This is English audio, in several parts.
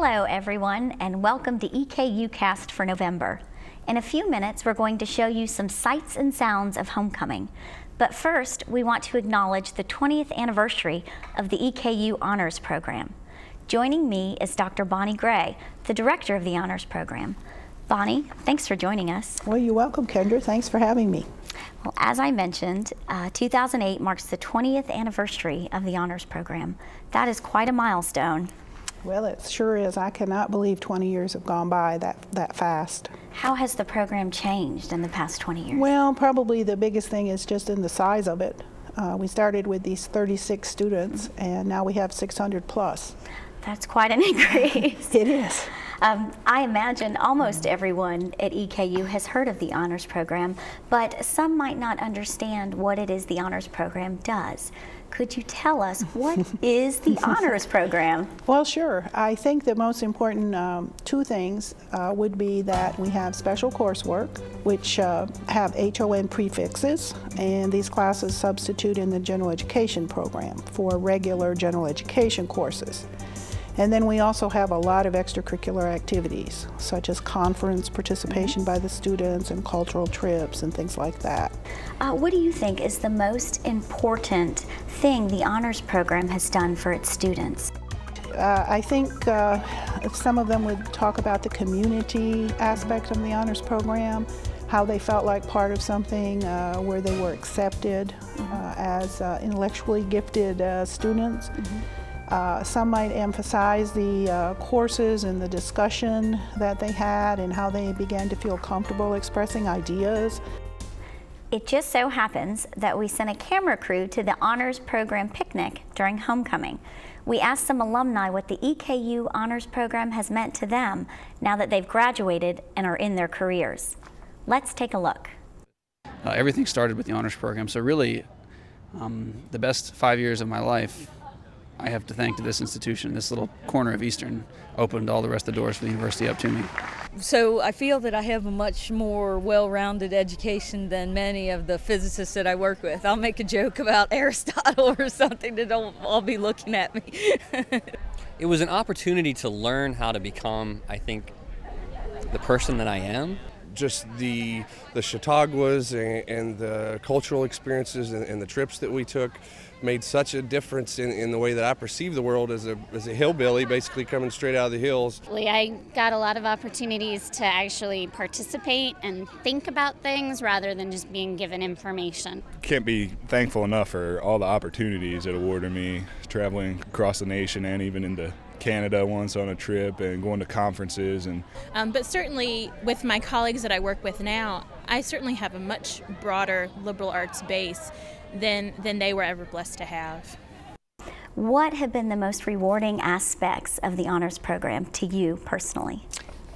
Hello everyone, and welcome to EKUcast for November. In a few minutes we're going to show you some sights and sounds of homecoming. But first we want to acknowledge the 20th anniversary of the EKU Honors Program. Joining me is Dr. Bonnie Gray, the director of the Honors Program. Bonnie, thanks for joining us. Well, you're welcome, Kendra. Thanks for having me. Well, as I mentioned, 2008 marks the 20th anniversary of the Honors Program. That is quite a milestone. Well, it sure is. I cannot believe 20 years have gone by that fast. How has the program changed in the past 20 years? Well, probably the biggest thing is just in the size of it. We started with these 36 students, and now we have 600 plus. That's quite an increase. It is. I imagine almost everyone at EKU has heard of the Honors Program, but some might not understand what it is the Honors Program does. Could you tell us what is the Honors Program? Well, sure. I think the most important two things would be that we have special coursework, which have HON prefixes, and these classes substitute in the general education program for regular general education courses. And then we also have a lot of extracurricular activities, such as conference participation by the students and cultural trips and things like that. What do you think is the most important thing the Honors Program has done for its students? I think some of them would talk about the community aspect of the Honors Program, how they felt like part of something, where they were accepted as intellectually gifted students. Some might emphasize the courses and the discussion that they had and how they began to feel comfortable expressing ideas. It just so happens that we sent a camera crew to the Honors Program picnic during homecoming. We asked some alumni what the EKU Honors Program has meant to them now that they've graduated and are in their careers. Let's take a look. Everything started with the Honors Program, so really the best 5 years of my life I have to thank to this institution. This little corner of Eastern opened all the rest of the doors for the university up to me. So I feel that I have a much more well-rounded education than many of the physicists that I work with. I'll make a joke about Aristotle or something that they'll all be looking at me. It was an opportunity to learn how to become, I think, the person that I am. Just the Chautauquas and the cultural experiences and the trips that we took made such a difference in the way that I perceive the world as a hillbilly, basically coming straight out of the hills. I got a lot of opportunities to actually participate and think about things rather than just being given information. Can't be thankful enough for all the opportunities it awarded me, traveling across the nation and even into Canada once on a trip and going to conferences. But certainly with my colleagues that I work with now, I certainly have a much broader liberal arts base than they were ever blessed to have. What have been the most rewarding aspects of the Honors Program to you personally?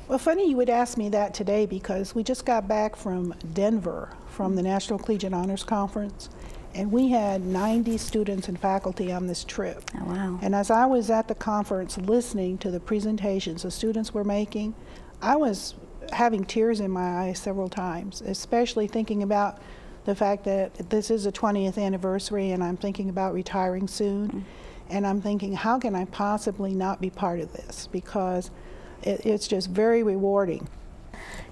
Well, funny you would ask me that today because we just got back from Denver from the National Collegiate Honors Conference. And we had 90 students and faculty on this trip. Oh, wow. And as I was at the conference listening to the presentations the students were making, I was having tears in my eyes several times, especially thinking about the fact that this is a 20th anniversary and I'm thinking about retiring soon. And I'm thinking, how can I possibly not be part of this? Because it's just very rewarding.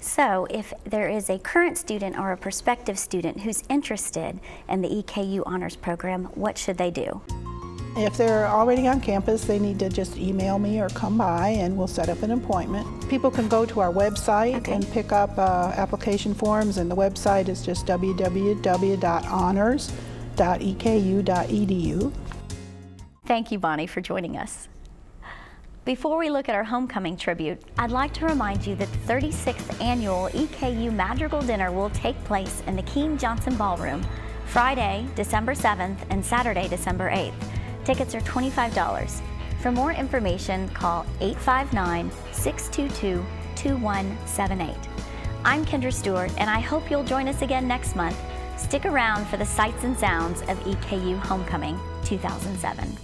So if there is a current student or a prospective student who's interested in the EKU Honors Program, what should they do? If they're already on campus, they need to just email me or come by and we'll set up an appointment. People can go to our website and pick up application forms, and the website is just www.honors.eku.edu. Thank you, Bonnie, for joining us. Before we look at our homecoming tribute, I'd like to remind you that the 36th annual EKU Madrigal Dinner will take place in the Keene Johnson Ballroom Friday, December 7th and Saturday, December 8th. Tickets are $25. For more information, call 859-622-2178. I'm Kendra Stewart, and I hope you'll join us again next month. Stick around for the sights and sounds of EKU Homecoming 2007.